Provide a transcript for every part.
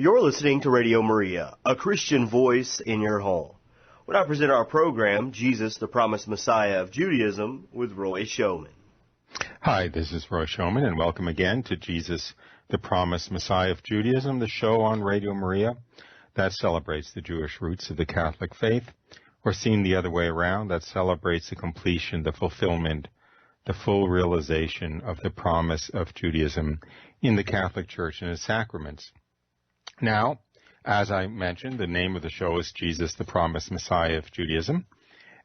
You're listening to Radio Maria, a Christian voice in your home. When I present our program, Jesus, the Promised Messiah of Judaism, with Roy Showman. Hi, this is Roy Showman, and welcome again to Jesus, the Promised Messiah of Judaism, the show on Radio Maria that celebrates the Jewish roots of the Catholic faith, or seen the other way around, that celebrates the completion, the fulfillment, the full realization of the promise of Judaism in the Catholic Church and its sacraments. Now, as I mentioned, the name of the show is Jesus, the Promised Messiah of Judaism,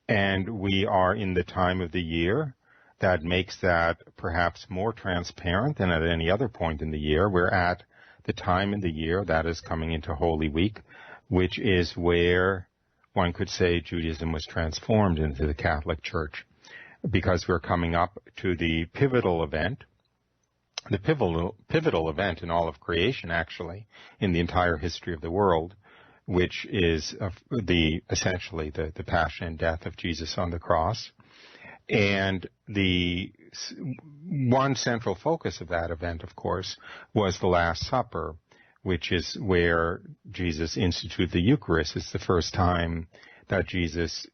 and we are in the time of the year that makes that perhaps more transparent than at any other point in the year. We're at the time in the year that is coming into Holy Week, which is where one could say Judaism was transformed into the Catholic Church, because we're coming up to the pivotal event in all of creation, actually, in the entire history of the world, which is essentially the passion and death of Jesus on the cross. And the one central focus of that event, of course, was the Last Supper, which is where Jesus instituted the Eucharist. It's the first time that Jesus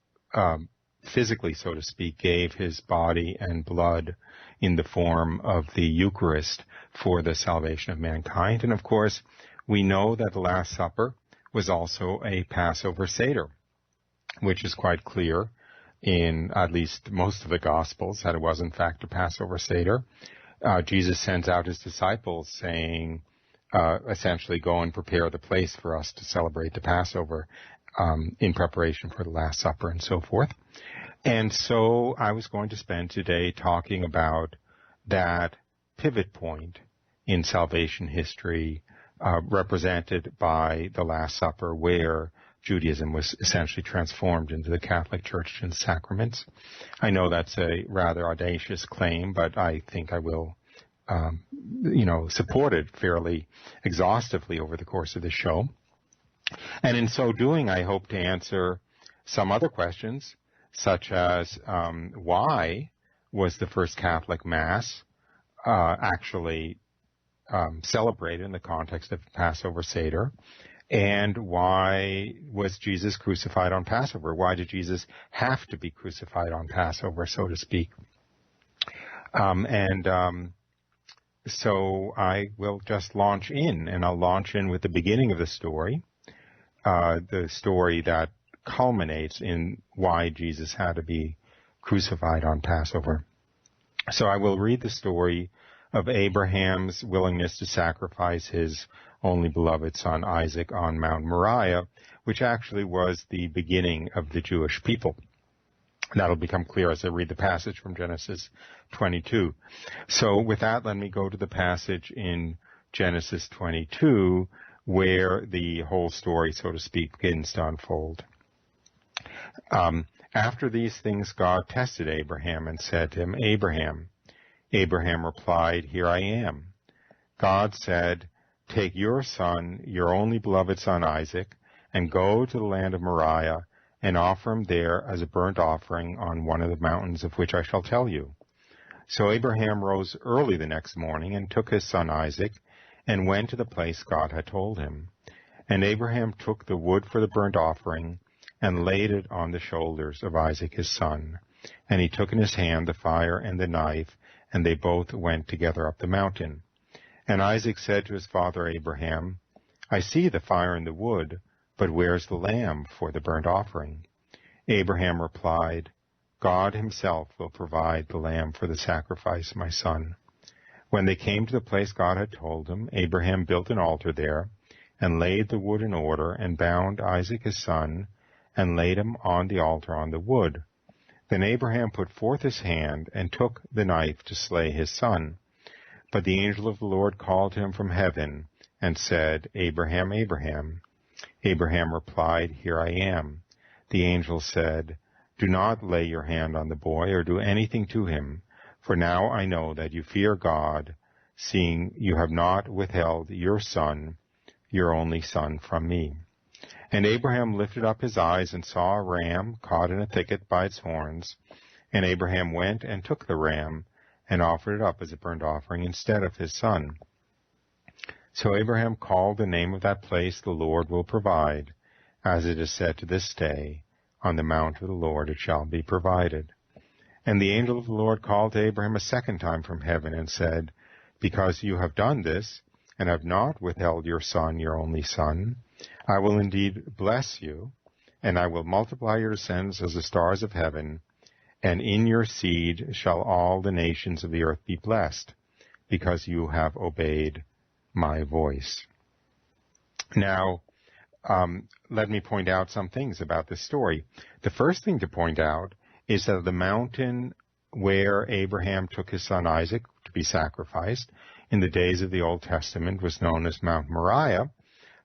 physically, so to speak, gave his body and blood in the form of the Eucharist for the salvation of mankind. And of course, we know that the Last Supper was also a Passover Seder, which is quite clear in at least most of the Gospels that it was in fact a Passover Seder. Jesus sends out his disciples saying, essentially, go and prepare the place for us to celebrate the Passover in preparation for the Last Supper and so forth. And so I was going to spend today talking about that pivot point in salvation history represented by the Last Supper, where Judaism was essentially transformed into the Catholic Church and sacraments. I know that's a rather audacious claim, but I think I will support it fairly exhaustively over the course of the show. And in so doing, I hope to answer some other questions, such as why was the first Catholic Mass actually celebrated in the context of Passover Seder, and why was Jesus crucified on Passover? Why did Jesus have to be crucified on Passover, so to speak? So I will just launch in, and I'll launch in with the beginning of the story that culminates in why Jesus had to be crucified on Passover. So I will read the story of Abraham's willingness to sacrifice his only beloved son Isaac on Mount Moriah, which actually was the beginning of the Jewish people. That'll become clear as I read the passage from Genesis 22. So with that, let me go to the passage in Genesis 22, where the whole story, so to speak, begins to unfold. After these things, God tested Abraham and said to him, Abraham. Abraham replied, Here I am. God said, Take your son, your only beloved son Isaac, and go to the land of Moriah, and offer him there as a burnt offering on one of the mountains of which I shall tell you. So Abraham rose early the next morning and took his son Isaac, and went to the place God had told him. And Abraham took the wood for the burnt offering, and laid it on the shoulders of Isaac his son. And he took in his hand the fire and the knife, and they both went together up the mountain. And Isaac said to his father Abraham, I see the fire and the wood, but where's the lamb for the burnt offering? Abraham replied, God himself will provide the lamb for the sacrifice, my son. When they came to the place God had told him, Abraham built an altar there, and laid the wood in order, and bound Isaac his son, and laid him on the altar on the wood. Then Abraham put forth his hand, and took the knife to slay his son. But the angel of the Lord called to him from heaven, and said, Abraham, Abraham. Abraham replied, Here I am. The angel said, Do not lay your hand on the boy, or do anything to him, for now I know that you fear God, seeing you have not withheld your son, your only son, from me. And Abraham lifted up his eyes and saw a ram caught in a thicket by its horns. And Abraham went and took the ram and offered it up as a burnt offering instead of his son. So Abraham called the name of that place, the Lord will provide. As it is said to this day, on the mount of the Lord it shall be provided. And the angel of the Lord called to Abraham a second time from heaven and said, because you have done this, and have not withheld your son, your only son, I will indeed bless you, and I will multiply your descendants as the stars of heaven, and in your seed shall all the nations of the earth be blessed, because you have obeyed my voice. Now, let me point out some things about this story. The first thing to point out is that the mountain where Abraham took his son Isaac to be sacrificed in the days of the Old Testament was known as Mount Moriah.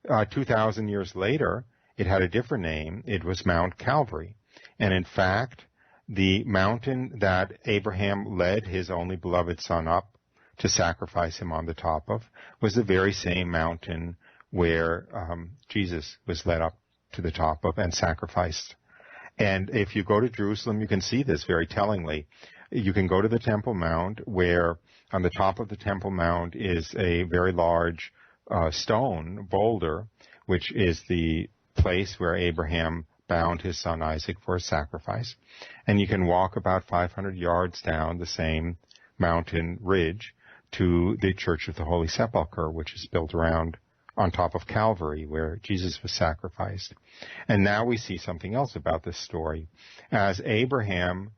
2,000 years later, it had a different name. It was Mount Calvary. And in fact, the mountain that Abraham led his only beloved son up to sacrifice him on the top of was the very same mountain where Jesus was led up to the top of and sacrificed. And if you go to Jerusalem, you can see this very tellingly. You can go to the Temple Mount, where on the top of the Temple Mount is a very large stone boulder, which is the place where Abraham bound his son Isaac for a sacrifice. And you can walk about 500 yards down the same mountain ridge to the Church of the Holy Sepulchre, which is built around on top of Calvary, where Jesus was sacrificed. And now we see something else about this story. As Abraham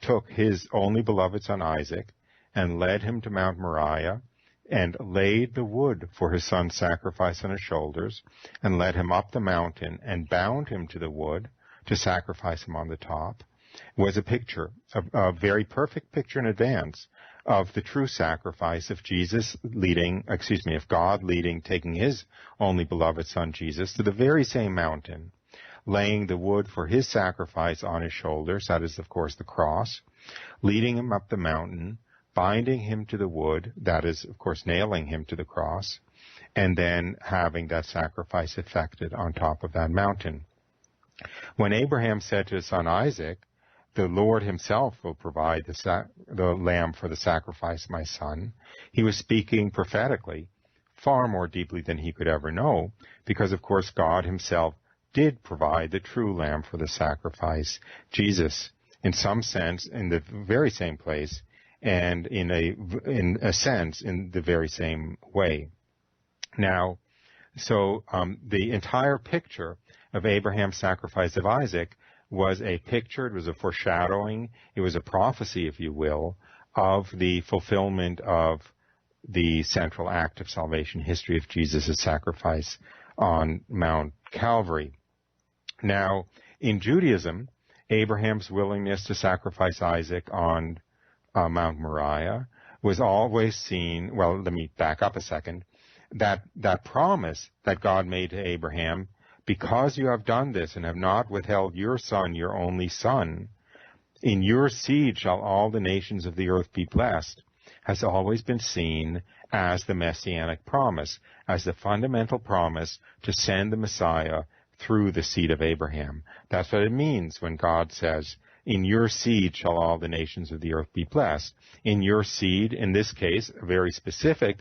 took his only beloved son Isaac and led him to Mount Moriah and laid the wood for his son's sacrifice on his shoulders and led him up the mountain and bound him to the wood to sacrifice him on the top, was a picture, a very perfect picture in advance of the true sacrifice of God taking his only beloved son Jesus to the very same mountain, laying the wood for his sacrifice on his shoulders, that is, of course, the cross, leading him up the mountain, binding him to the wood, that is, of course, nailing him to the cross, and then having that sacrifice effected on top of that mountain. When Abraham said to his son Isaac, the Lord himself will provide the lamb for the sacrifice, my son, he was speaking prophetically, far more deeply than he could ever know, because, of course, God himself did provide the true lamb for the sacrifice, Jesus, in some sense, in the very same place, and in a sense, in the very same way. Now, so the entire picture of Abraham's sacrifice of Isaac was a picture, it was a foreshadowing, it was a prophecy, if you will, of the fulfillment of the central act of salvation history of Jesus' sacrifice on Mount Calvary. Now, in Judaism, Abraham's willingness to sacrifice Isaac on Mount Moriah was always seen, well, let me back up a second, that promise that God made to Abraham, because you have done this and have not withheld your son, your only son, in your seed shall all the nations of the earth be blessed, has always been seen as the Messianic promise, as the fundamental promise to send the Messiah through the seed of Abraham. That's what it means when God says, in your seed shall all the nations of the earth be blessed. In your seed, in this case, a very specific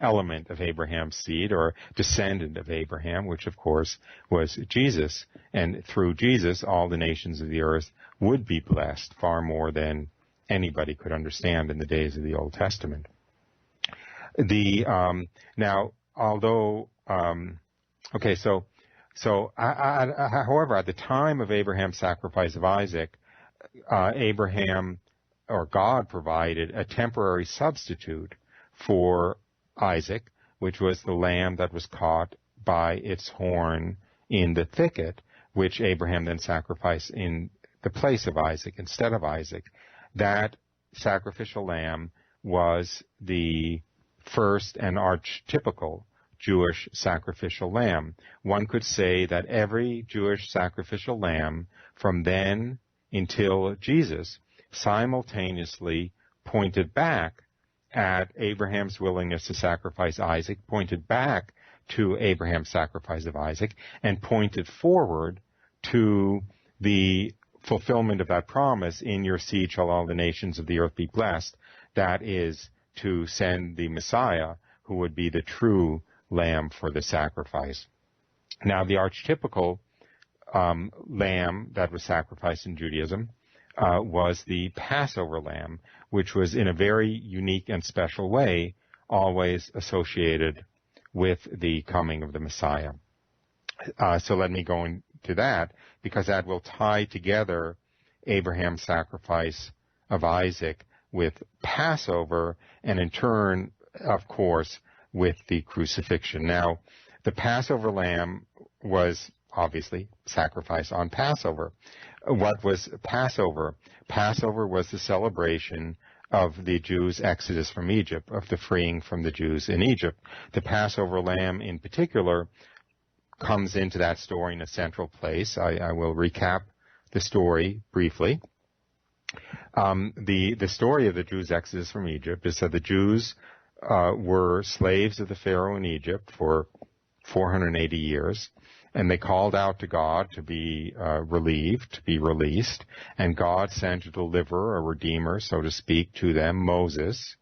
element of Abraham's seed, or descendant of Abraham, which of course was Jesus. And through Jesus, all the nations of the earth would be blessed, far more than anybody could understand in the days of the Old Testament. However, at the time of Abraham's sacrifice of Isaac, Abraham, or God, provided a temporary substitute for Isaac, which was the lamb that was caught by its horn in the thicket, which Abraham then sacrificed in the place of Isaac, instead of Isaac. That sacrificial lamb was the first and archetypical Jewish sacrificial lamb. One could say that every Jewish sacrificial lamb from then until Jesus simultaneously pointed back at Abraham's willingness to sacrifice Isaac, pointed back to Abraham's sacrifice of Isaac, and pointed forward to the fulfillment of that promise, in your seed shall all the nations of the earth be blessed. That is, to send the Messiah, who would be the true lamb for the sacrifice. Now, the archetypical lamb that was sacrificed in Judaism was the Passover lamb, which was in a very unique and special way always associated with the coming of the Messiah. So let me go into that, because that will tie together Abraham's sacrifice of Isaac with Passover, and in turn, of course, with the crucifixion. Now, the Passover lamb was obviously sacrificed on Passover. What was Passover? Passover was the celebration of the Jews' exodus from Egypt, of the freeing from the Jews in Egypt. The Passover lamb in particular comes into that story in a central place. I will recap the story briefly. The story of the Jews' exodus from Egypt is that the Jews were slaves of the Pharaoh in Egypt for 480 years, and they called out to God to be relieved, to be released, and God sent a deliverer, a redeemer, so to speak, to them, Moses,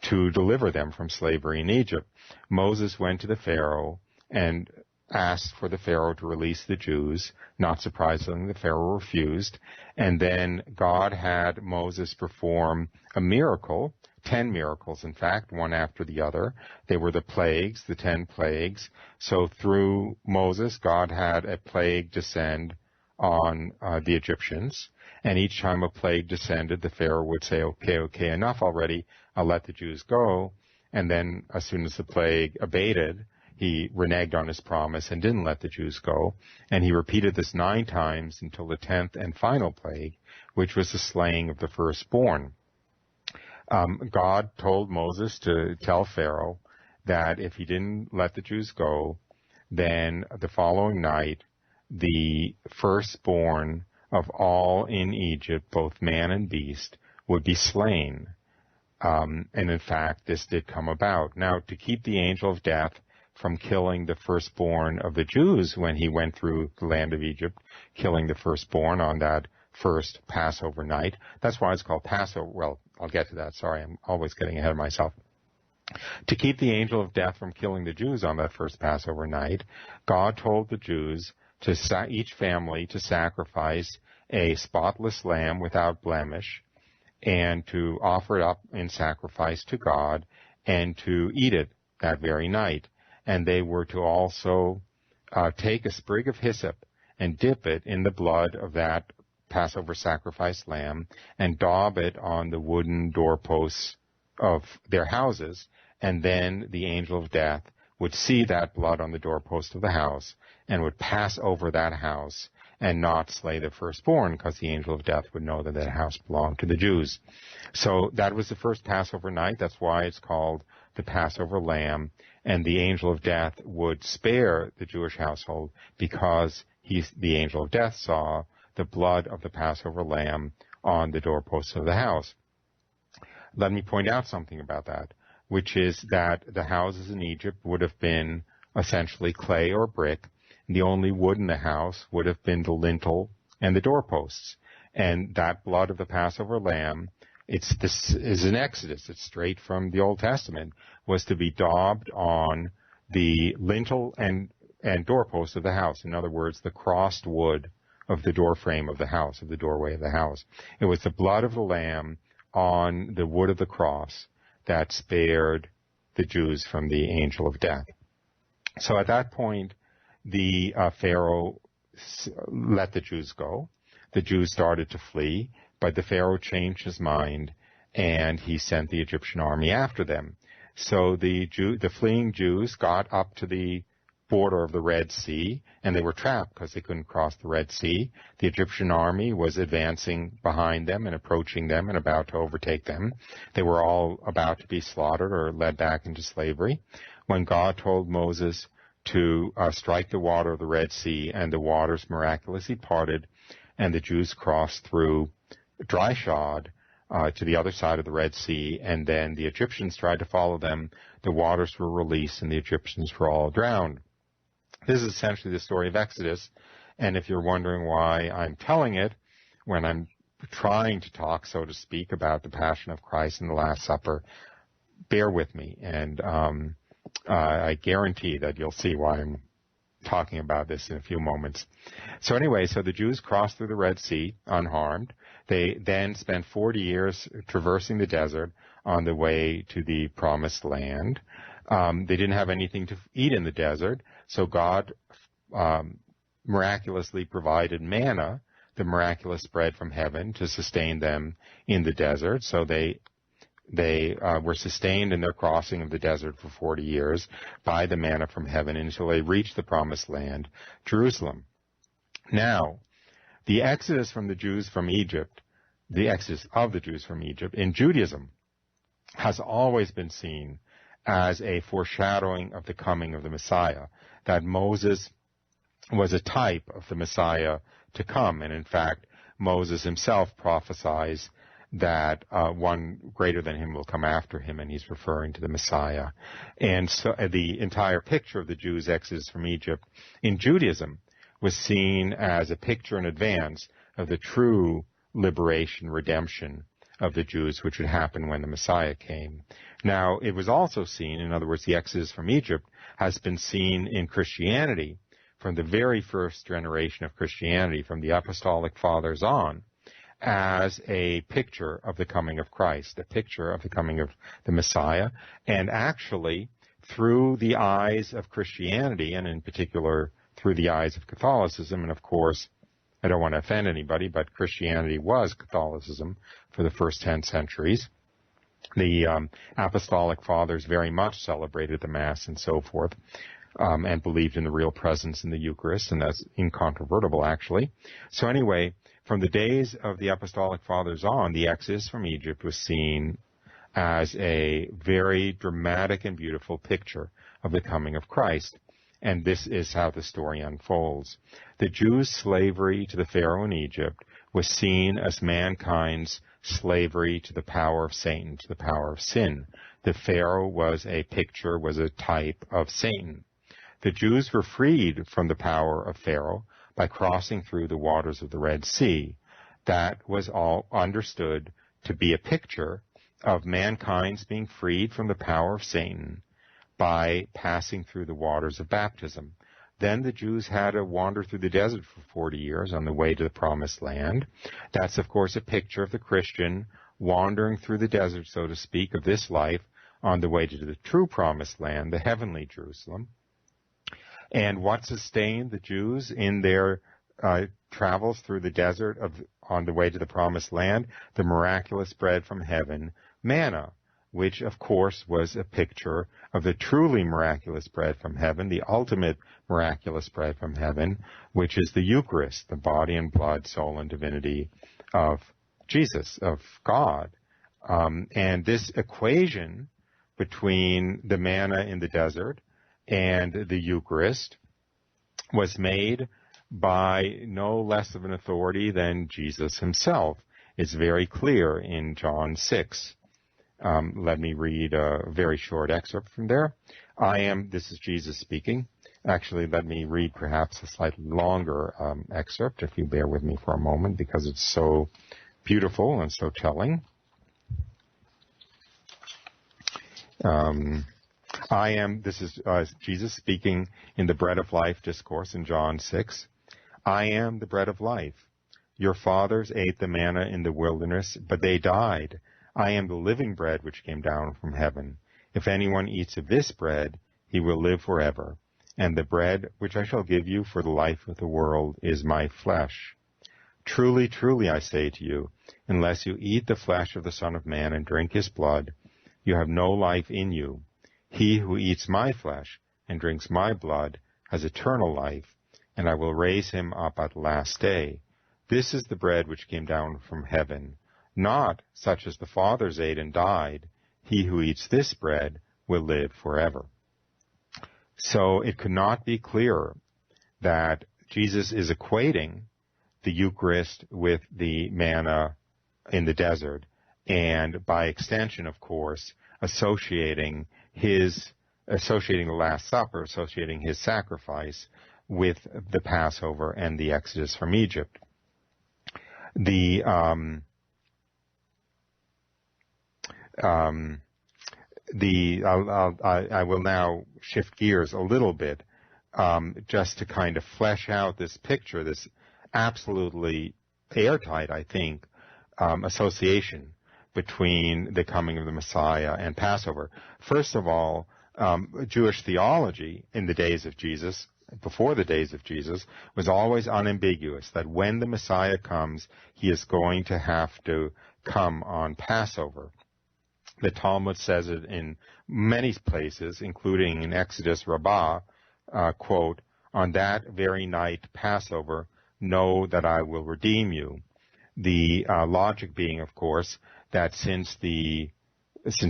to deliver them from slavery in Egypt. Moses went to the Pharaoh and asked for the Pharaoh to release the Jews. Not surprisingly, the Pharaoh refused, and then God had Moses perform a miracle, 10 miracles, in fact, one after the other. They were the plagues, the 10 plagues. So through Moses, God had a plague descend on the Egyptians, and each time a plague descended, the Pharaoh would say, okay, enough already, I'll let the Jews go. And then as soon as the plague abated, he reneged on his promise and didn't let the Jews go. And he repeated this 9 times until the 10th and final plague, which was the slaying of the firstborn. God told Moses to tell Pharaoh that if he didn't let the Jews go, then the following night, the firstborn of all in Egypt, both man and beast, would be slain. And in fact, this did come about. Now, to keep the angel of death from killing the firstborn of the Jews when he went through the land of Egypt, killing the firstborn on that first Passover night. That's why it's called Passover. Well, I'll get to that. Sorry, I'm always getting ahead of myself. To keep the angel of death from killing the Jews on that first Passover night, God told the Jews to each family to sacrifice a spotless lamb without blemish and to offer it up in sacrifice to God and to eat it that very night. And they were to also take a sprig of hyssop and dip it in the blood of that Passover sacrifice lamb and daub it on the wooden doorposts of their houses. And then the angel of death would see that blood on the doorpost of the house and would pass over that house and not slay the firstborn, because the angel of death would know that that house belonged to the Jews. So that was the first Passover night. That's why it's called the Passover lamb. And the angel of death would spare the Jewish household because the angel of death saw the blood of the Passover lamb on the doorposts of the house. Let me point out something about that, which is that the houses in Egypt would have been essentially clay or brick. The only wood in the house would have been the lintel and the doorposts. And that blood of the Passover lamb, this is an Exodus, it's straight from the Old Testament, was to be daubed on the lintel and doorposts of the house. In other words, the crossed wood of the door frame of the house, of the doorway of the house. It was the blood of the lamb on the wood of the cross that spared the Jews from the angel of death. So at that point, the Pharaoh let the Jews go. The Jews started to flee, but the Pharaoh changed his mind, and he sent the Egyptian army after them. So the fleeing Jews got up to the border of the Red Sea, and they were trapped because they couldn't cross the Red Sea. The Egyptian army was advancing behind them and approaching them and about to overtake them. They were all about to be slaughtered or led back into slavery when God told Moses to strike the water of the Red Sea, and the waters miraculously parted, and the Jews crossed through dry shod to the other side of the Red Sea, and then the Egyptians tried to follow them. The waters were released, and the Egyptians were all drowned. This is essentially the story of Exodus, and if you're wondering why I'm telling it when I'm trying to talk, so to speak, about the Passion of Christ and the Last Supper, bear with me, and I guarantee that you'll see why I'm talking about this in a few moments. So anyway, so the Jews crossed through the Red Sea unharmed. They then spent 40 years traversing the desert on the way to the Promised Land. They didn't have anything to eat in the desert, so God miraculously provided manna, the miraculous bread from heaven, to sustain them in the desert. So they were sustained in their crossing of the desert for 40 years by the manna from heaven until they reached the Promised Land, Jerusalem. Now, the exodus from the Jews from Egypt, the exodus of the Jews from Egypt in Judaism has always been seen as a foreshadowing of the coming of the Messiah, that Moses was a type of the Messiah to come. And in fact, Moses himself prophesies that one greater than him will come after him, and he's referring to the Messiah. And so the entire picture of the Jews' exodus from Egypt in Judaism was seen as a picture in advance of the true liberation, redemption of the Jews, which would happen when the Messiah came. Now, it was also seen, in other words, the exodus from Egypt has been seen in Christianity from the very first generation of Christianity, from the Apostolic Fathers on, as a picture of the coming of Christ, a picture of the coming of the Messiah, and actually through the eyes of Christianity, and in particular through the eyes of Catholicism. And of course, I don't want to offend anybody, but Christianity was Catholicism for the first 10 centuries. The Apostolic Fathers very much celebrated the Mass and so forth, and believed in the real presence in the Eucharist, and that's incontrovertible, actually. So anyway, from the days of the Apostolic Fathers on, the exodus from Egypt was seen as a very dramatic and beautiful picture of the coming of Christ. And this is how the story unfolds. The Jews' slavery to the Pharaoh in Egypt was seen as mankind's slavery to the power of Satan, to the power of sin. The Pharaoh was a picture, was a type of Satan. The Jews were freed from the power of Pharaoh by crossing through the waters of the Red Sea. That was all understood to be a picture of mankind's being freed from the power of Satan by passing through the waters of baptism. Then the Jews had to wander through the desert for 40 years on the way to the Promised Land. That's, of course, a picture of the Christian wandering through the desert, so to speak, of this life on the way to the true Promised Land, the heavenly Jerusalem. And what sustained the Jews in their travels through the desert on the way to the Promised Land? The miraculous bread from heaven, manna, which of course was a picture of the truly miraculous bread from heaven, the ultimate miraculous bread from heaven, which is the Eucharist, the body and blood, soul and divinity of Jesus, of God. And this equation between the manna in the desert and the Eucharist was made by no less of an authority than Jesus himself. It's very clear in John 6. Let me read a very short excerpt from there. This is Jesus speaking. Actually, let me read perhaps a slightly longer excerpt, if you bear with me for a moment, because it's so beautiful and so telling. This is Jesus speaking in the Bread of Life discourse in John 6. I am the bread of life. Your fathers ate the manna in the wilderness, but they died. I am the living bread which came down from heaven. If anyone eats of this bread, he will live forever. And the bread which I shall give you for the life of the world is my flesh. Truly, truly, I say to you, unless you eat the flesh of the Son of Man and drink his blood, you have no life in you. He who eats my flesh and drinks my blood has eternal life, and I will raise him up at the last day. This is the bread which came down from heaven, not such as the fathers ate and died. He who eats this bread will live forever. So it could not be clearer that Jesus is equating the Eucharist with the manna in the desert, and by extension, of course, associating the Last Supper, associating his sacrifice with the Passover and the Exodus from Egypt. I will now shift gears a little bit, just to kind of flesh out this picture, this absolutely airtight, I think, association between the coming of the Messiah and Passover. First of all, Jewish theology in the days of Jesus, before the days of Jesus, was always unambiguous that when the Messiah comes, he is going to have to come on Passover. The Talmud says it in many places, including in Exodus Rabbah, quote, "On that very night, Passover, know that I will redeem you." The logic being, of course, that since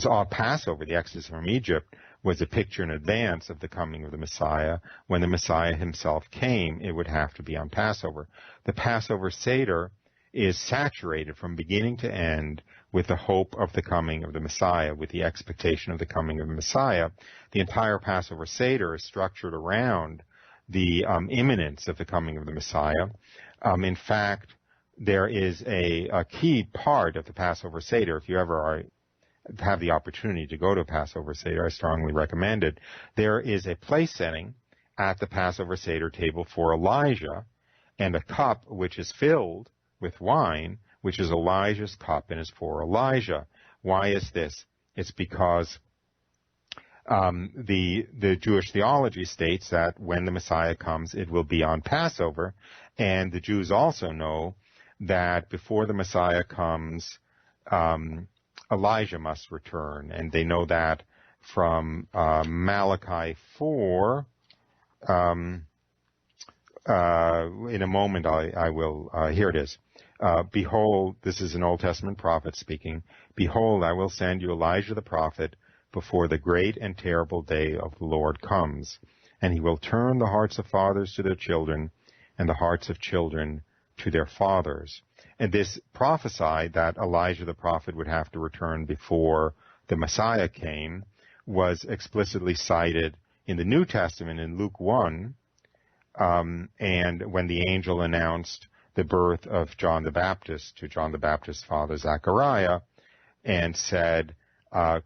all Passover, the Exodus from Egypt, was a picture in advance of the coming of the Messiah, when the Messiah himself came, it would have to be on Passover. The Passover Seder is saturated from beginning to end with the hope of the coming of the Messiah, with the expectation of the coming of the Messiah. The entire Passover Seder is structured around the imminence of the coming of the Messiah. In fact, there is a key part of the Passover Seder. If you ever have the opportunity to go to a Passover Seder, I strongly recommend it. There is a place setting at the Passover Seder table for Elijah, and a cup which is filled with wine, which is Elijah's cup and is for Elijah. Why is this? It's because the Jewish theology states that when the Messiah comes, it will be on Passover, and the Jews also know that before the Messiah comes, Elijah must return, and they know that from Malachi 4. In a moment, I will. Here it is. Behold, this is an Old Testament prophet speaking. Behold, I will send you Elijah the prophet before the great and terrible day of the Lord comes, and he will turn the hearts of fathers to their children, and the hearts of children to their fathers. And this prophesied that Elijah the prophet would have to return before the Messiah came, was explicitly cited in the New Testament in Luke 1, and when the angel announced the birth of John the Baptist to John the Baptist's father Zechariah, and said,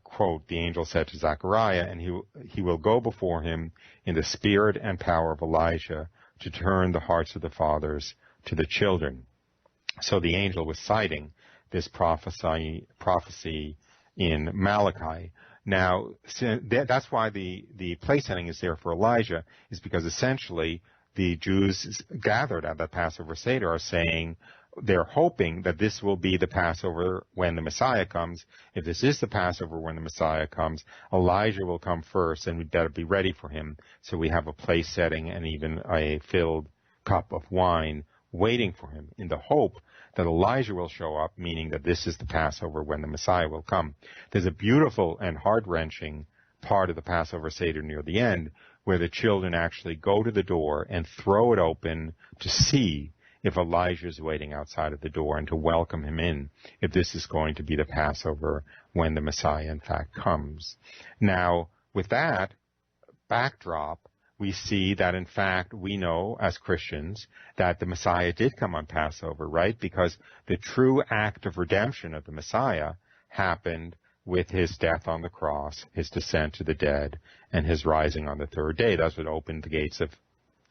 quote, the angel said to Zechariah, and he will go before him in the spirit and power of Elijah to turn the hearts of the fathers to the children. So the angel was citing this prophecy in Malachi. Now, that's why the place setting is there for Elijah, is because essentially the Jews gathered at the Passover Seder are saying they're hoping that this will be the Passover when the Messiah comes. If this is the Passover when the Messiah comes, Elijah will come first, and we better be ready for him. So we have a place setting and even a filled cup of wine waiting for him in the hope that Elijah will show up, meaning that this is the Passover when the Messiah will come. There's a beautiful and heart-wrenching part of the Passover Seder near the end where the children actually go to the door and throw it open to see if Elijah is waiting outside of the door and to welcome him in, if this is going to be the Passover when the Messiah in fact comes. Now, with that backdrop, we see that in fact we know as Christians that the Messiah did come on Passover, right? Because the true act of redemption of the Messiah happened with his death on the cross, his descent to the dead, and his rising on the third day. That's what opened the gates of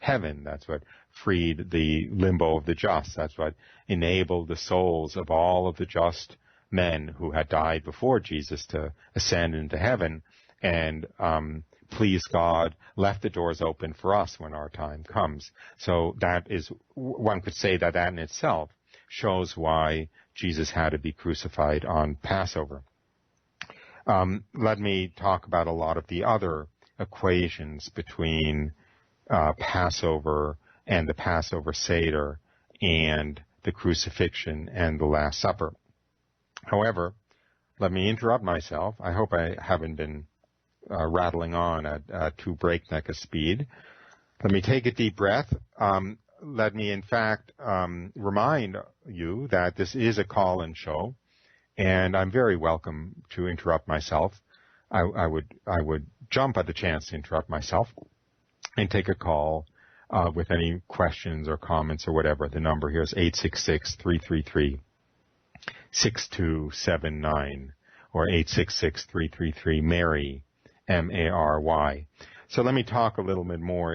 heaven. That's what freed the limbo of the just. That's what enabled the souls of all of the just men who had died before Jesus to ascend into heaven and please God, left the doors open for us when our time comes. So that is, one could say that in itself shows why Jesus had to be crucified on Passover. Let me talk about a lot of the other equations between Passover and the Passover Seder and the crucifixion and the Last Supper. However, let me interrupt myself. I hope I haven't been rattling on at too breakneck a speed. Let me take a deep breath. Let me, in fact, remind you that this is a call-in show, and I'm very welcome to interrupt myself. I would jump at the chance to interrupt myself and take a call with any questions or comments or whatever. The number here is 866-333-6279. or 866-333-MARY, M-A-R-Y. So let me talk a little bit more,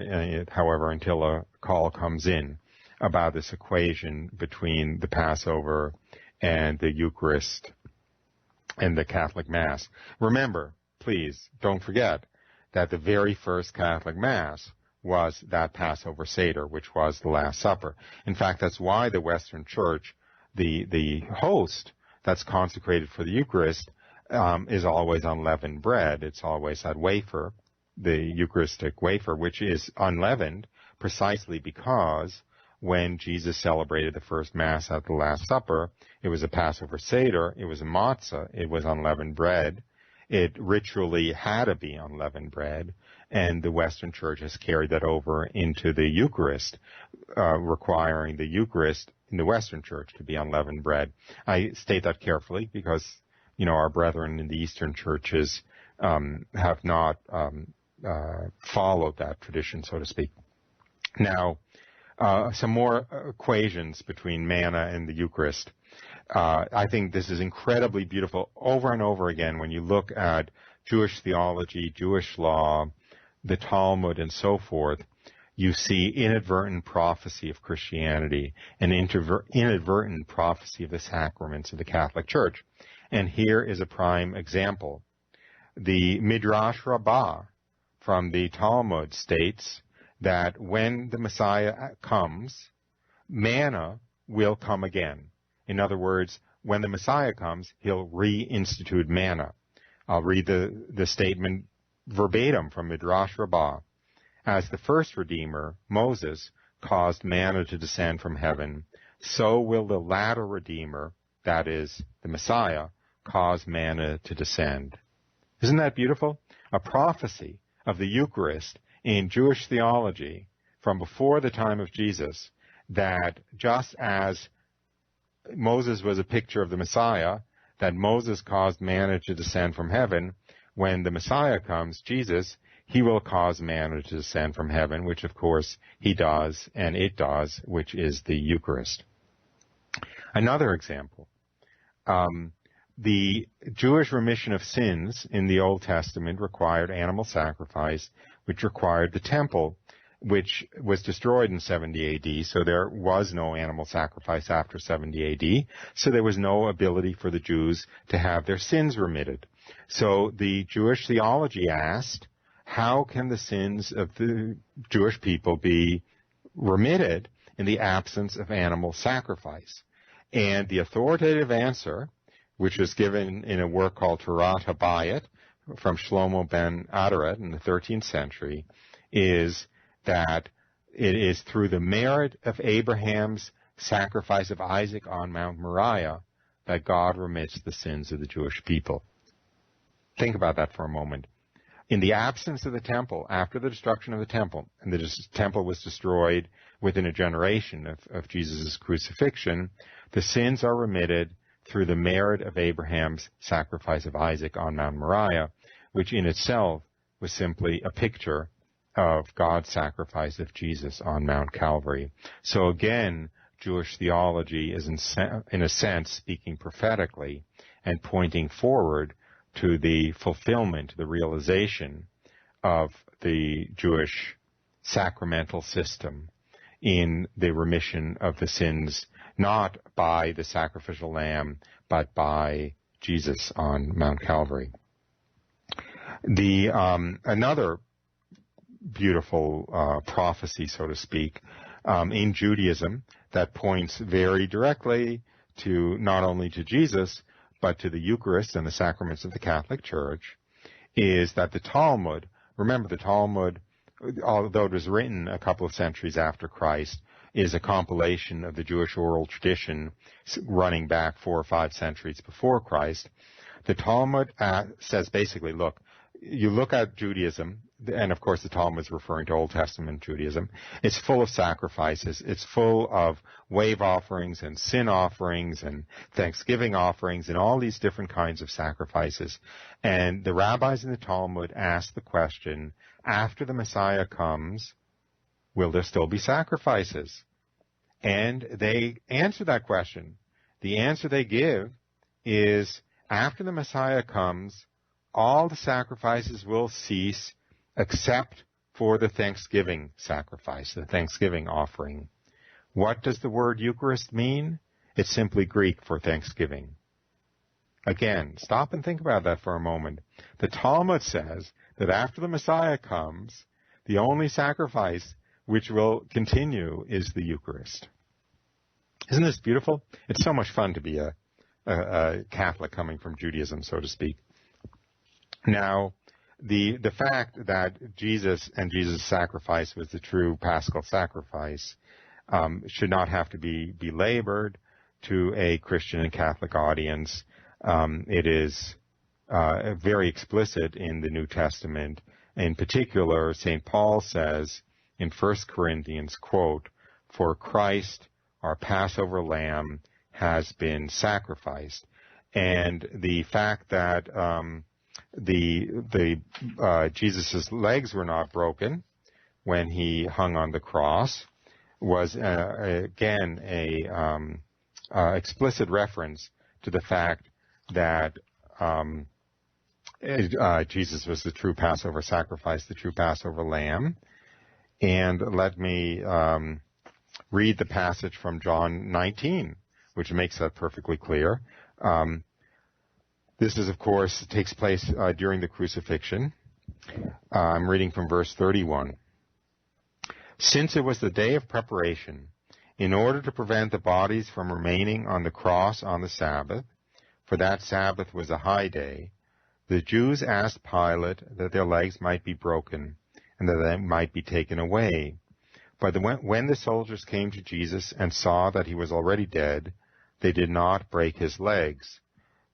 however, until a call comes in about this equation between the Passover and the Eucharist and the Catholic Mass. Remember, please, don't forget that the very first Catholic Mass was that Passover Seder, which was the Last Supper. In fact, that's why the Western Church, the host that's consecrated for the Eucharist, is always unleavened bread. It's always that wafer, the Eucharistic wafer, which is unleavened precisely because when Jesus celebrated the first Mass at the Last Supper, it was a Passover Seder, it was a matzah, it was unleavened bread. It ritually had to be unleavened bread, and the Western Church has carried that over into the Eucharist, requiring the Eucharist in the Western Church to be unleavened bread. I state that carefully because, our brethren in the Eastern churches have not followed that tradition, so to speak. Now, some more equations between manna and the Eucharist. I think this is incredibly beautiful over and over again when you look at Jewish theology, Jewish law, the Talmud, and so forth. You see inadvertent prophecy of Christianity and inadvertent prophecy of the sacraments of the Catholic Church. And here is a prime example. The Midrash Rabbah from the Talmud states that when the Messiah comes, manna will come again. In other words, when the Messiah comes, he'll reinstitute manna. I'll read the statement verbatim from Midrash Rabbah. As the first Redeemer, Moses, caused manna to descend from heaven, so will the latter Redeemer, that is, the Messiah, cause manna to descend. Isn't that beautiful? A prophecy of the Eucharist in Jewish theology from before the time of Jesus, that just as Moses was a picture of the Messiah, that Moses caused manna to descend from heaven, when the Messiah comes, Jesus, he will cause manna to descend from heaven, which of course he does, and it does, which is the Eucharist. Another example, the Jewish remission of sins in the Old Testament required animal sacrifice, which required the temple, which was destroyed in 70 AD, so there was no animal sacrifice after 70 AD, so there was no ability for the Jews to have their sins remitted. So the Jewish theology asked, how can the sins of the Jewish people be remitted in the absence of animal sacrifice? And the authoritative answer, which was given in a work called Torah Habayit from Shlomo ben Adaret in the 13th century, is that it is through the merit of Abraham's sacrifice of Isaac on Mount Moriah that God remits the sins of the Jewish people. Think about that for a moment. In the absence of the temple, after the destruction of the temple, and the temple was destroyed within a generation of Jesus' crucifixion, the sins are remitted through the merit of Abraham's sacrifice of Isaac on Mount Moriah, which in itself was simply a picture of God's sacrifice of Jesus on Mount Calvary. So again, Jewish theology is in a sense speaking prophetically and pointing forward to the fulfillment, the realization of the Jewish sacramental system in the remission of the sins, not by the sacrificial lamb, but by Jesus on Mount Calvary. Another beautiful prophecy, so to speak, in Judaism that points very directly to not only to Jesus, but to the Eucharist and the sacraments of the Catholic Church, is that the Talmud, remember the Talmud, although it was written a couple of centuries after Christ, is a compilation of the Jewish oral tradition running back 4 or 5 centuries before Christ. The Talmud says basically, look, you look at Judaism, and of course the Talmud is referring to Old Testament Judaism, it's full of sacrifices, it's full of wave offerings and sin offerings and thanksgiving offerings and all these different kinds of sacrifices. And the rabbis in the Talmud ask the question, after the Messiah comes, will there still be sacrifices? And they answer that question. The answer they give is, after the Messiah comes, all the sacrifices will cease except for the Thanksgiving sacrifice, the Thanksgiving offering. What does the word Eucharist mean? It's simply Greek for Thanksgiving. Again, stop and think about that for a moment. The Talmud says that after the Messiah comes, the only sacrifice which will continue is the Eucharist. Isn't this beautiful? It's so much fun to be a Catholic coming from Judaism, so to speak. Now, the fact that Jesus and Jesus' sacrifice was the true paschal sacrifice should not have to be belabored to a Christian and Catholic audience. It is very explicit in the New Testament. In particular, St. Paul says in 1 Corinthians, quote, "For Christ, our Passover lamb, has been sacrificed." And the fact that Jesus' legs were not broken when he hung on the cross was again a explicit reference to the fact that Jesus was the true Passover sacrifice, the true Passover lamb. And let me read the passage from John 19, which makes that perfectly clear. This is, of course, takes place during the crucifixion. I'm reading from verse 31. "Since it was the day of preparation, in order to prevent the bodies from remaining on the cross on the Sabbath, for that Sabbath was a high day, the Jews asked Pilate that their legs might be broken and that they might be taken away. But when the soldiers came to Jesus and saw that he was already dead, they did not break his legs.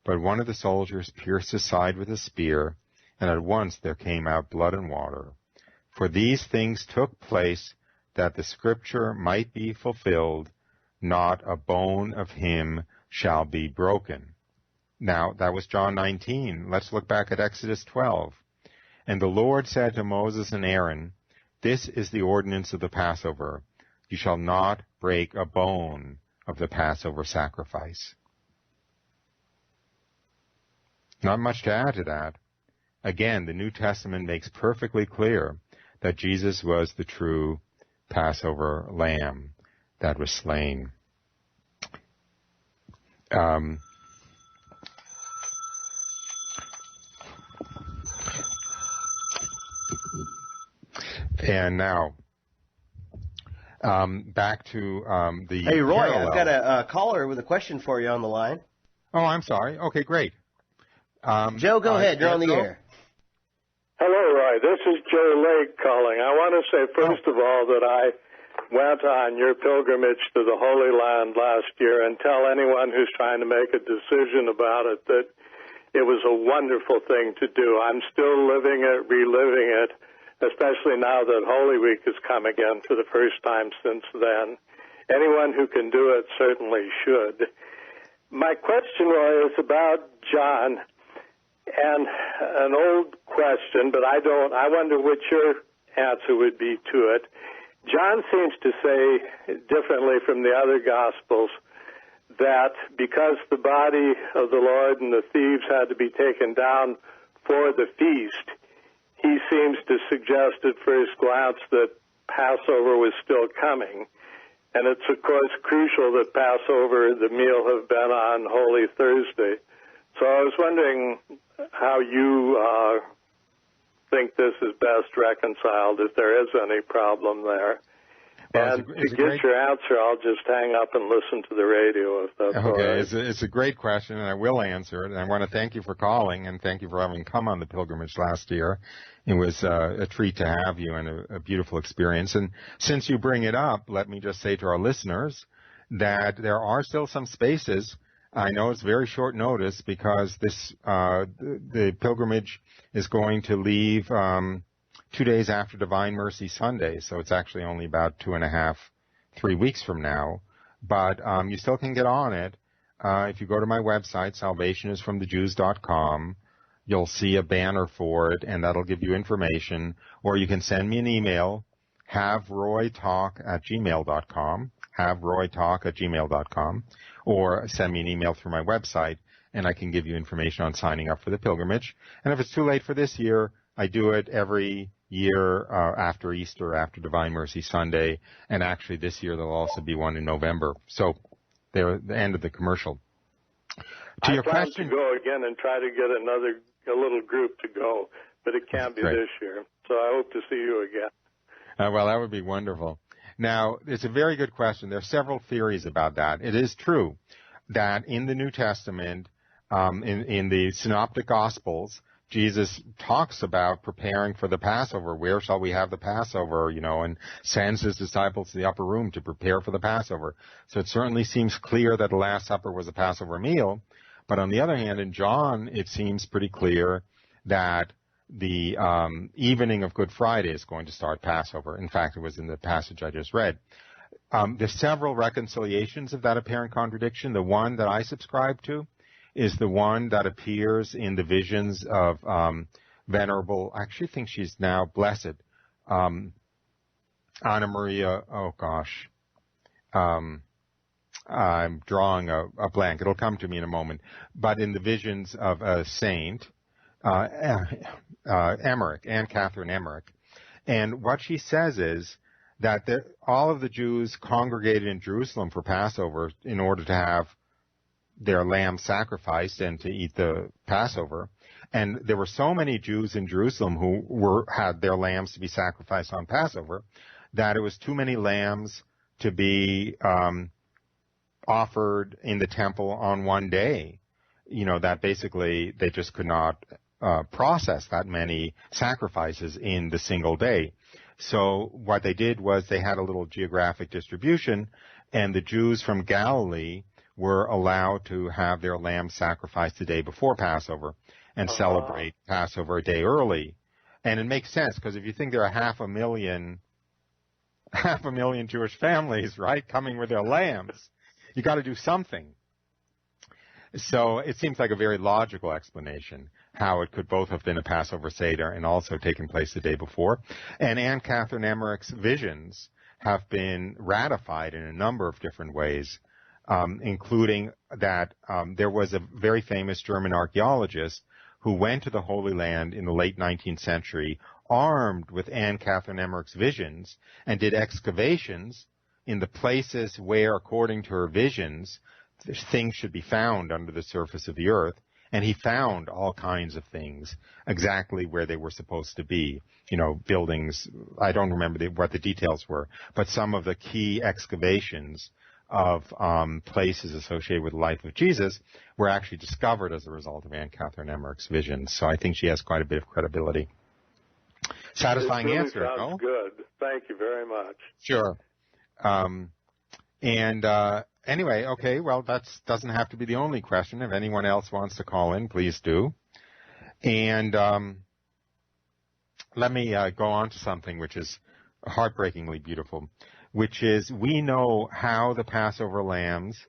But one of the soldiers pierced his side with a spear, and at once there came out blood and water. For these things took place that the scripture might be fulfilled, not a bone of him shall be broken." Now, that was John 19. Let's look back at Exodus 12. "And the Lord said to Moses and Aaron, This is the ordinance of the Passover. You shall not break a bone of the Passover sacrifice." Not much to add to that. Again, the New Testament makes perfectly clear that Jesus was the true Passover lamb that was slain. And now, back to the Hey, Roy, parallel. I've got a caller with a question for you on the line. Oh, I'm sorry. Okay, great. Joe, go ahead. You're on the air. Hello, Roy. This is Joe Lake calling. I want to say, first of all, that I went on your pilgrimage to the Holy Land last year, and tell anyone who's trying to make a decision about it that it was a wonderful thing to do. I'm still living it, reliving it, especially now that Holy Week has come again for the first time since then. Anyone who can do it certainly should. My question, Roy, is about John, and an old question, but I wonder what your answer would be to it. John seems to say, differently from the other Gospels, that because the body of the Lord and the thieves had to be taken down for the feast, he seems to suggest at first glance that Passover was still coming. And it's, of course, crucial that Passover, the meal, have been on Holy Thursday. So I was wondering how you think this is best reconciled, if there is any problem there. Well, and to get your answer, I'll just hang up and listen to the radio, if that's all right. It's a great question, and I will answer it. And I want to thank you for calling, and thank you for having come on the pilgrimage last year. It was a treat to have you, and a beautiful experience. And since you bring it up, let me just say to our listeners that there are still some spaces. I know it's very short notice because the pilgrimage is going to leave 2 days after Divine Mercy Sunday, so it's actually only about 2.5, 3 weeks from now. But you still can get on it. If you go to my website, salvationisfromthejews.com, you'll see a banner for it, and that'll give you information. Or you can send me an email, haveroytalk@gmail.com, haveroytalk@gmail.com, or send me an email through my website. and I can give you information on signing up for the pilgrimage. And if it's too late for this year, I do it every year after Easter, after Divine Mercy Sunday, and actually this year there'll also be one in November. So they're at the end of the commercial. To your question, to go again and try to get a little group to go, but it can't be this year. So I hope to see you again. Well, that would be wonderful. Now, it's a very good question. There are several theories about that. It is true that in the New Testament, in the Synoptic Gospels, Jesus talks about preparing for the Passover. Where shall we have the Passover, and sends his disciples to the upper room to prepare for the Passover. So it certainly seems clear that the Last Supper was a Passover meal. But on the other hand, in John, it seems pretty clear that the evening of Good Friday is going to start Passover. In fact, it was in the passage I just read. There's several reconciliations of that apparent contradiction. The one that I subscribe to is the one that appears in the visions of Venerable, I actually think she's now blessed, Anna Maria, I'm drawing a blank. It'll come to me in a moment. But in the visions of a saint, Emmerich, Anne Catherine Emmerich, and what she says is that all of the Jews congregated in Jerusalem for Passover in order to have their lamb sacrificed and to eat the Passover. And there were so many Jews in Jerusalem who had their lambs to be sacrificed on Passover that it was too many lambs to be offered in the temple on one day. That basically they just could not process that many sacrifices in the single day. So what they did was they had a little geographic distribution, and the Jews from Galilee were allowed to have their lamb sacrificed the day before Passover and celebrate Passover a day early. And it makes sense, because if you think there are half a million Jewish families, right, coming with their lambs, you got to do something. So it seems like a very logical explanation how it could both have been a Passover Seder and also taken place the day before. And Anne Catherine Emmerich's visions have been ratified in a number of different ways, including that there was a very famous German archaeologist who went to the Holy Land in the late 19th century armed with Anne Catherine Emmerich's visions and did excavations in the places where, according to her visions, things should be found under the surface of the earth. And he found all kinds of things exactly where they were supposed to be. Buildings, I don't remember what the details were, but some of the key excavations of places associated with the life of Jesus were actually discovered as a result of Anne Catherine Emmerich's visions. So I think she has quite a bit of credibility. Satisfying answer, no? Sounds good. Thank you very much. Sure. Anyway, okay, well, that doesn't have to be the only question. If anyone else wants to call in, please do. And let me go on to something which is heartbreakingly beautiful, which is we know how the Passover lambs,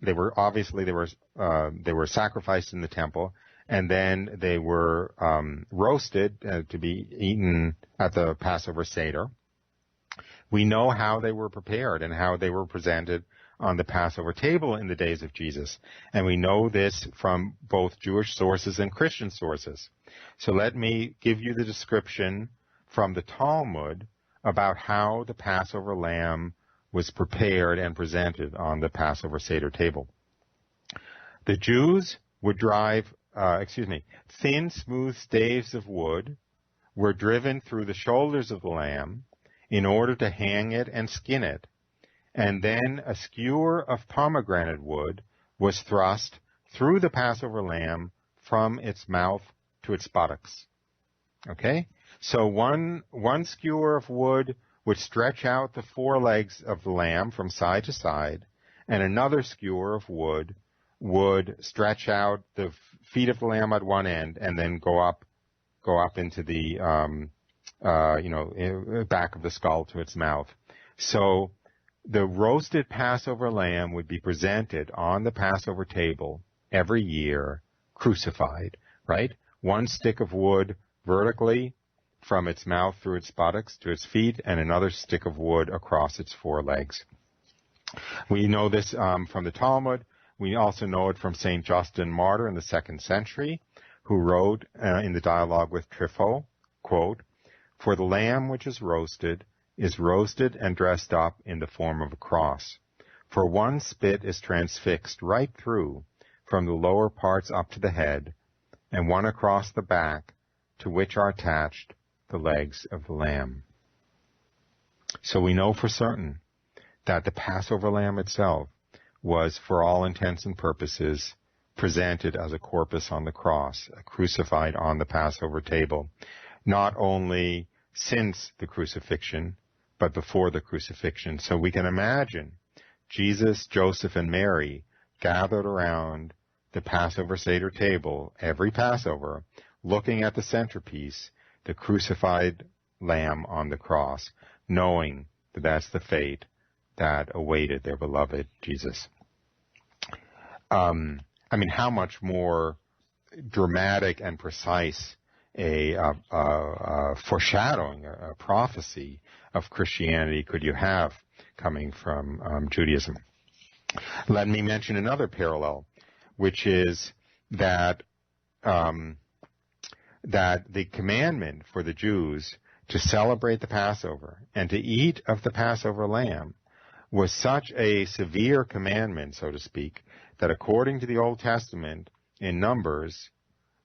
they were sacrificed in the temple, and then they were roasted to be eaten at the Passover Seder. We know how they were prepared and how they were presented on the Passover table in the days of Jesus. And we know this from both Jewish sources and Christian sources. So let me give you the description from the Talmud about how the Passover lamb was prepared and presented on the Passover Seder table. The Jews would thin, smooth staves of wood were driven through the shoulders of the lamb in order to hang it and skin it. And then a skewer of pomegranate wood was thrust through the Passover lamb from its mouth to its buttocks. Okay? So one skewer of wood would stretch out the forelegs of the lamb from side to side, and another skewer of wood would stretch out the feet of the lamb at one end and then go up into the back of the skull to its mouth. So the roasted Passover lamb would be presented on the Passover table every year, crucified, right? One stick of wood vertically from its mouth through its buttocks to its feet, and another stick of wood across its forelegs. We know this from the Talmud. We also know it from St. Justin Martyr in the 2nd century, who wrote in the dialogue with Trypho, quote, "For the lamb which is roasted and dressed up in the form of a cross. For one spit is transfixed right through, from the lower parts up to the head, and one across the back, to which are attached the legs of the lamb." So we know for certain that the Passover lamb itself was, for all intents and purposes, presented as a corpus on the cross, crucified on the Passover table, not only since the crucifixion, but before the crucifixion. So we can imagine Jesus, Joseph, and Mary gathered around the Passover Seder table every Passover, looking at the centerpiece, the crucified lamb on the cross, knowing that that's the fate that awaited their beloved Jesus. How much more dramatic and precise a foreshadowing, a prophecy of Christianity could you have coming from Judaism? Let me mention another parallel, which is that the commandment for the Jews to celebrate the Passover and to eat of the Passover lamb was such a severe commandment, so to speak, that according to the Old Testament in Numbers,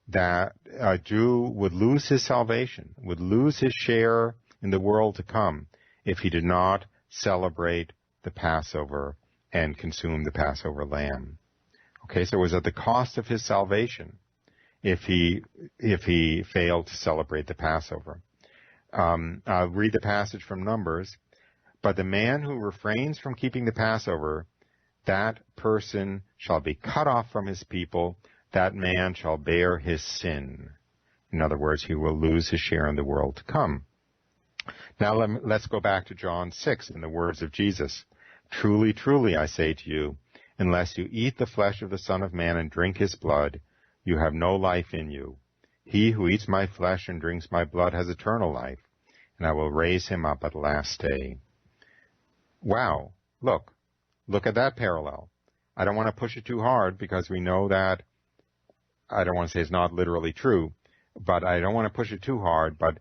that a Jew would lose his salvation, would lose his share in the world to come if he did not celebrate the Passover and consume the Passover lamb. Okay, so it was at the cost of his salvation if he failed to celebrate the Passover. I'll read the passage from Numbers. "But the man who refrains from keeping the Passover, that person shall be cut off from his people, that man shall bear his sin." In other words, he will lose his share in the world to come. Now let's go back to John 6 in the words of Jesus. "Truly, truly, I say to you, unless you eat the flesh of the Son of Man and drink his blood, you have no life in you. He who eats my flesh and drinks my blood has eternal life, and I will raise him up at the last day." Wow, look at that parallel. I don't want to push it too hard because we know that, I don't want to say it's not literally true, but I don't want to push it too hard, but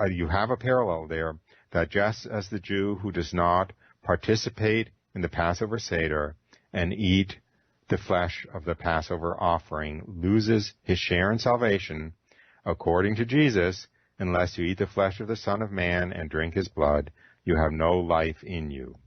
you have a parallel there that just as the Jew who does not participate in the Passover Seder and eat the flesh of the Passover offering loses his share in salvation, according to Jesus, unless you eat the flesh of the Son of Man and drink his blood, you have no life in you.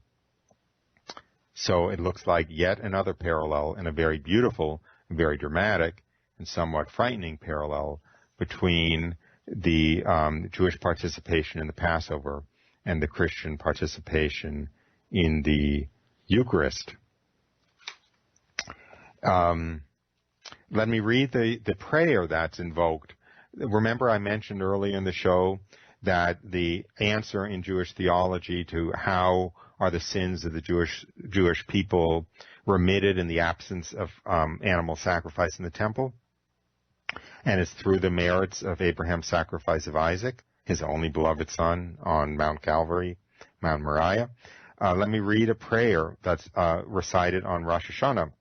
So it looks like yet another parallel, and a very beautiful, very dramatic, and somewhat frightening parallel between the Jewish participation in the Passover and the Christian participation in the Eucharist. Let me read the prayer that's invoked. Remember I mentioned earlier in the show that the answer in Jewish theology to how are the sins of the Jewish people remitted in the absence of animal sacrifice in the temple? And it's through the merits of Abraham's sacrifice of Isaac, his only beloved son, on Mount Calvary, Mount Moriah. Let me read a prayer that's recited on Rosh Hashanah.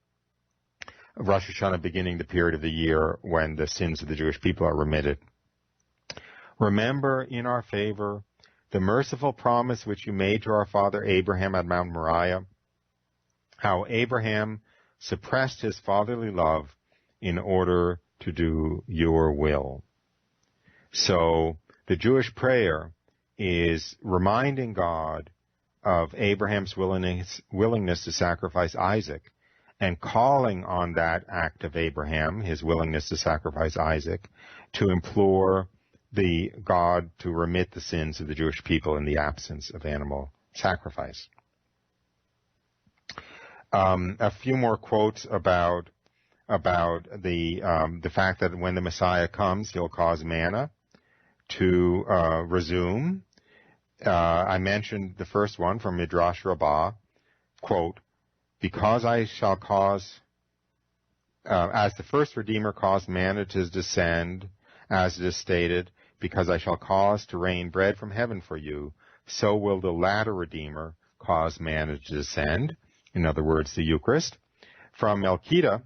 Rosh Hashanah beginning the period of the year when the sins of the Jewish people are remitted. "Remember in our favor the merciful promise which you made to our father Abraham at Mount Moriah, how Abraham suppressed his fatherly love in order to do your will." So the Jewish prayer is reminding God of Abraham's willingness to sacrifice Isaac, and calling on that act of Abraham, his willingness to sacrifice Isaac, to implore the God to remit the sins of the Jewish people in the absence of animal sacrifice. A few more quotes about the fact that when the Messiah comes, he'll cause manna to resume. I mentioned the first one from Midrash Rabbah, quote, "Because I shall cause, as the first Redeemer caused manna to descend, as it is stated, because I shall cause to rain bread from heaven for you, so will the latter Redeemer cause manna to descend," in other words, the Eucharist. From Mechilta,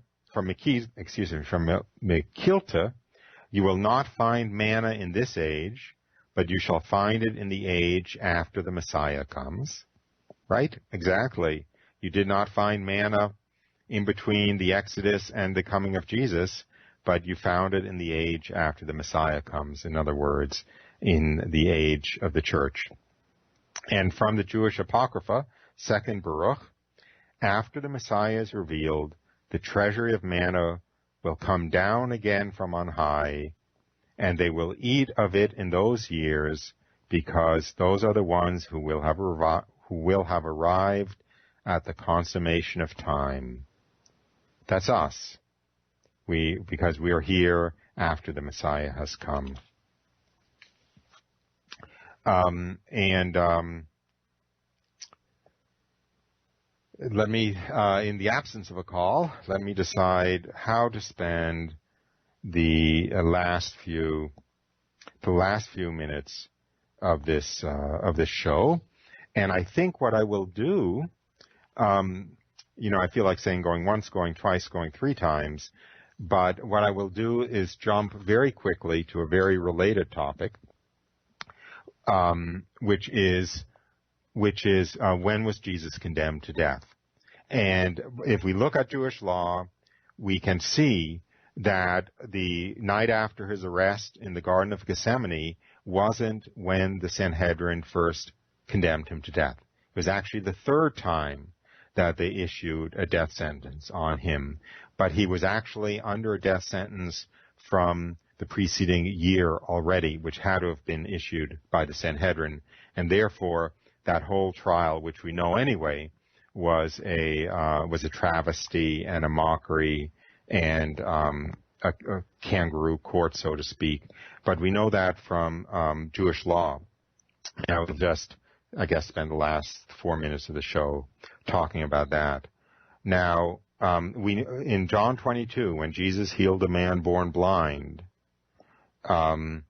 you will not find manna in this age, but you shall find it in the age after the Messiah comes. Right? Exactly. You did not find manna in between the Exodus and the coming of Jesus, but you found it in the age after the Messiah comes. In other words, in the age of the church. And from the Jewish Apocrypha, 2nd Baruch, after the Messiah is revealed, the treasury of manna will come down again from on high, and they will eat of it in those years, because those are the ones who will have arrived at the consummation of time. That's us. Because we are here after the Messiah has come. Let me, in the absence of a call, let me decide how to spend the last few minutes of this show. And I think what I will do, I feel like saying going once, going twice, going three times, but what I will do is jump very quickly to a very related topic, which is when was Jesus condemned to death? And if we look at Jewish law, we can see that the night after his arrest in the Garden of Gethsemane wasn't when the Sanhedrin first condemned him to death. It was actually the third time that they issued a death sentence on him. But he was actually under a death sentence from the preceding year already, which had to have been issued by the Sanhedrin. And therefore, that whole trial, which we know anyway, was a travesty and a mockery and a kangaroo court, so to speak. But we know that from Jewish law. And I will just, spend the last 4 minutes of the show talking about that. Now, in John 22, when Jesus healed a man born blind, the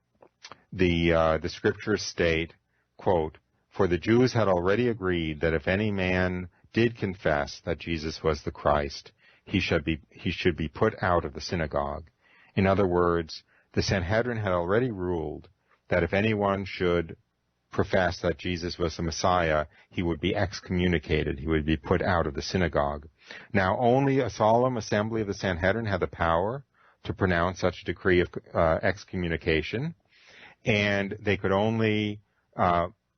scriptures state, quote, "For the Jews had already agreed that if any man did confess that Jesus was the Christ, he should be put out of the synagogue." In other words, the Sanhedrin had already ruled that if anyone should profess that Jesus was the Messiah, he would be excommunicated. He would be put out of the synagogue. Now, only a solemn assembly of the Sanhedrin had the power to pronounce such a decree of excommunication, and they could only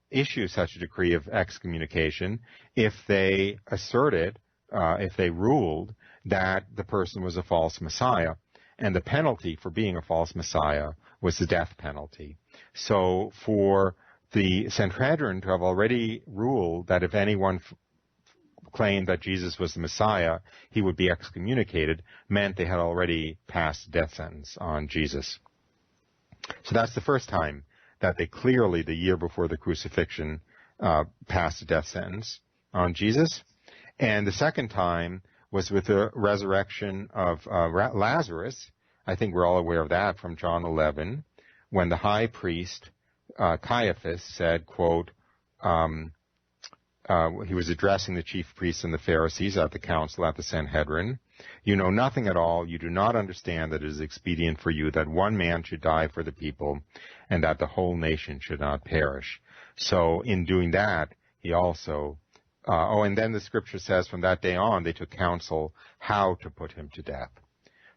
issue such a decree of excommunication if they asserted, if they ruled that the person was a false Messiah. And the penalty for being a false Messiah was the death penalty. So for the Sanhedrin to have already ruled that if anyone claimed that Jesus was the Messiah, he would be excommunicated, meant they had already passed a death sentence on Jesus. So that's the first time that they clearly, the year before the crucifixion, passed a death sentence on Jesus. And the second time was with the resurrection of Lazarus. I think we're all aware of that from John 11, when the high priest Caiaphas said, quote, he was addressing the chief priests and the Pharisees at the council at the Sanhedrin. "You know nothing at all. You do not understand that it is expedient for you that one man should die for the people and that the whole nation should not perish." So in doing that, he also, and then the scripture says from that day on, they took counsel how to put him to death.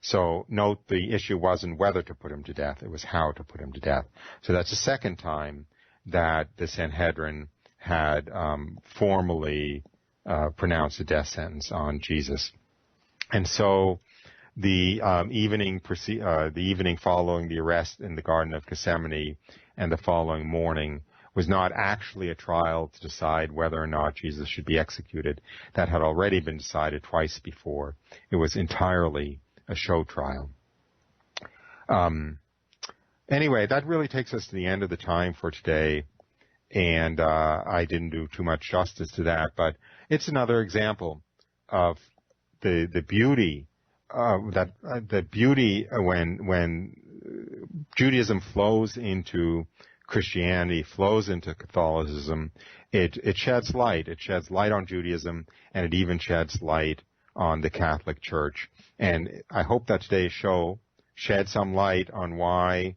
So note the issue wasn't whether to put him to death, it was how to put him to death. So that's the second time that the Sanhedrin had formally pronounced a death sentence on Jesus. And so the evening following the arrest in the Garden of Gethsemane and the following morning was not actually a trial to decide whether or not Jesus should be executed. That had already been decided twice before. It was entirely a show trial. Anyway, that really takes us to the end of the time for today, and I didn't do too much justice to that, but it's another example of the beauty when Judaism flows into Christianity, flows into Catholicism. It sheds light. It sheds light on Judaism, and it even sheds light on the Catholic Church. And I hope that today's show shed some light on why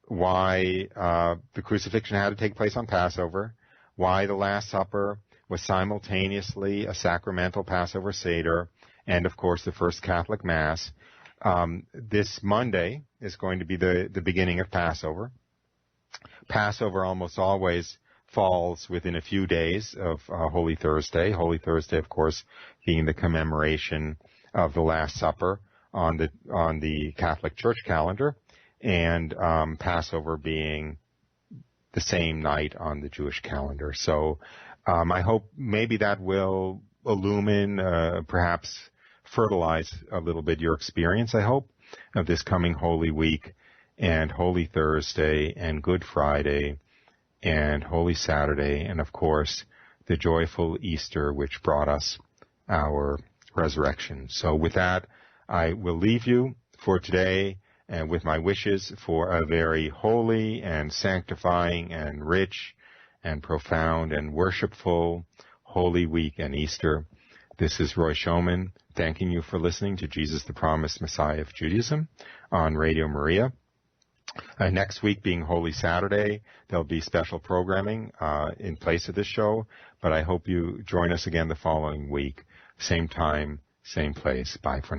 the crucifixion had to take place on Passover, why the Last Supper was simultaneously a sacramental Passover Seder, and of course the first Catholic Mass. This Monday is going to be the beginning of Passover. Passover almost always falls within a few days of Holy Thursday. Holy Thursday, of course, being the commemoration of the Last Supper on the Catholic Church calendar, and Passover being the same night on the Jewish calendar. So I hope maybe that will illumine, perhaps fertilize a little bit your experience, I hope, of this coming Holy Week and Holy Thursday and Good Friday and Holy Saturday, and of course the joyful Easter which brought us our resurrection. So with that, I will leave you for today and with my wishes for a very holy and sanctifying and rich and profound and worshipful Holy Week and Easter. This is Roy Schoeman, thanking you for listening to Jesus the Promised Messiah of Judaism on Radio Maria. Next week being Holy Saturday, there'll be special programming in place of this show, but I hope you join us again the following week. Same time, same place. Bye for now.